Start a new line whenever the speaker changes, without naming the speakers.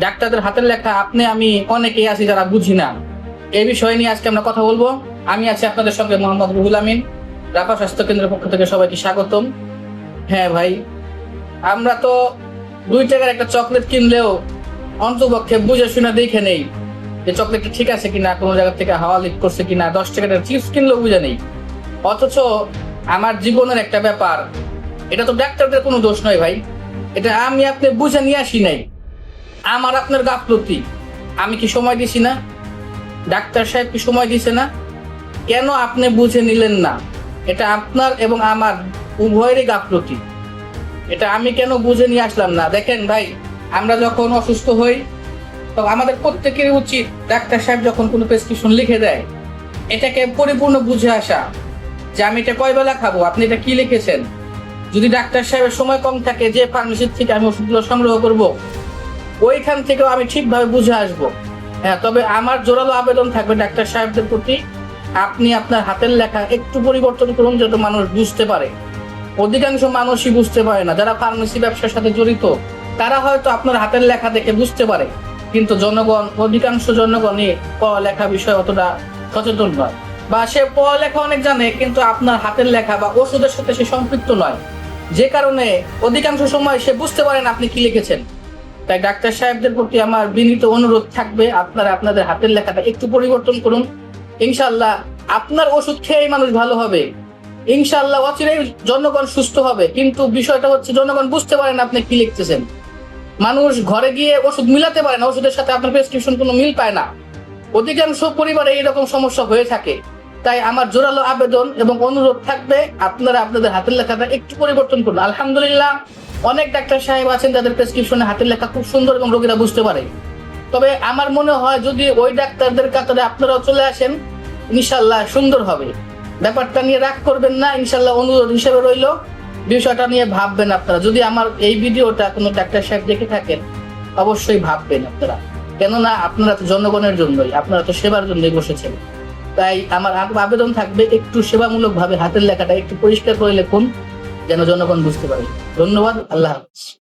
ডাক্তারদের হাতের লেখা আপনি আমি অনেকেই আছি যারা বুঝি না। এই বিষয় নিয়ে আজকে আমরা কথা বলবো। আমি আছি আপনাদের সঙ্গে মোহাম্মদ রুহুল আমিন। রাফা স্বাস্থ্য কেন্দ্রের পক্ষ থেকে সবাইকে স্বাগতম। হ্যাঁ ভাই, আমরা তো 2 টাকার একটা চকলেট কিনলেও অন্তপক্ষে বুঝে শুনে দেখে নেই যে চকলেটটা ঠিক আছে কিনা, কোনো জায়গা থেকে হাওয়া লিক করছে কিনা। 10 টাকার চিপস কিনলেও বুঝে নেই। অথচ আমার জীবনের একটা ব্যাপার, এটা তো ডাক্তারদের কোনো দোষ নয় ভাই, এটা আমি আপনি বুঝে নিয়ে আসি নাই। আমার আপনার গাফলতি। আমি কি সময় দিছি না? ডাক্তার সাহেব কি সময় দিছে না? কেন আপনি বুঝে নিলেন না? এটা আপনার এবং আমার উভয়েরই গাফলতি। এটা আমি কেন বুঝে নিয়ে আসলাম না? দেখেন ভাই, আমরা যখন অসুস্থ হই তখন আমাদের প্রত্যেকেরই উচিত ডাক্তার সাহেব যখন কোনো প্রেসক্রিপশন লিখে দেয় এটাকে পরিপূর্ণ বুঝে আসা, যে আমি এটা কয় বেলা খাবো, আপনি এটা কি লিখেছেন। যদি ডাক্তার সাহেবের সময় কম থাকে, যে ফার্মেসির থেকে আমি ওষুধগুলো সংগ্রহ করব ওইখান থেকেও আমি ঠিকভাবে বুঝে আসবো। হ্যাঁ, তবে আমার জোরালো আবেদন থাকবে ডাক্তার সাহেবদের প্রতি, আপনি আপনার হাতের লেখা একটু পরিবর্তন করুন যাতে মানুষ বুঝতে পারে। অধিকাংশ মানুষই বুঝতে পারে না। যারা ফার্মেসি ব্যবসার সাথে জড়িত তারা হয়তো আপনার হাতের লেখা দেখে বুঝতে পারে, কিন্তু জনগণ, অধিকাংশ জনগণই পড়ালেখা বিষয়ে অতটা সচেতন নয়, বা সে পড়ালেখা অনেক জানে কিন্তু আপনার হাতের লেখা বা ওষুধের সাথে সে সম্পৃক্ত নয়, যে কারণে অধিকাংশ সময় সে বুঝতে পারেন আপনি কি লিখেছেন। তাই ডাক্তার সাহেবদের প্রতি আমার বিনীত অনুরোধ থাকবে, আপনারা আপনাদের হাতের লেখাটা একটু পরিবর্তন করুন। ইনশাআল্লাহ আপনার ওষুধ খেয়ে মানুষ ভালো হবে, ইনশাআল্লাহ অচিরেই জনগণ সুস্থ হবে। কিন্তু বিষয়টা হচ্ছে জনগণ বুঝতে পারেন আপনি কি লিখতেছেন। মানুষ ঘরে গিয়ে ওষুধ মিলাতে পারে না, ওষুধের সাথে আপনার প্রেসক্রিপশন কোনো মিল পায় না। অধিকাংশ পরিবারে এইরকম সমস্যা হয়ে থাকে। তাই আমার জোরালো আবেদন এবং অনুরোধ থাকবে, আপনারা আপনাদের হাতের লেখাটা একটু পরিবর্তন করুন। আলহামদুলিল্লাহ, অনেক ডাক্তার সাহেব আছেন যাদের প্রেসক্রিপশনে হাতের লেখা খুব সুন্দর এবং রোগীরা বুঝতে পারে। তবে আমার মনে হয় যদি ওই ডাক্তারদের কাতারে আপনারাও চলে আসেন, ইনশাল্লাহ সুন্দর হবে। ব্যাপারটা নিয়ে রাগ করবেন না, ইনশাল্লাহ অনুরোধ হিসেবে রইল, বিষয়টা নিয়ে ভাববেন আপনারা। যদি আমার এই ভিডিওটা কোনো ডাক্তার সাহেব দেখে থাকেন অবশ্যই ভাববেন আপনারা, কেননা আপনারা তো জনগণের জন্যই, আপনারা তো সেবার জন্যই বসেছেন। তাই আমার আবেদন থাকবে একটু সেবামূলক ভাবে হাতের লেখাটা একটু পরিষ্কার করে লিখুন, যেন জনগণ বুঝতে পারে। ধন্যবাদ। আল্লাহ হাফেজ।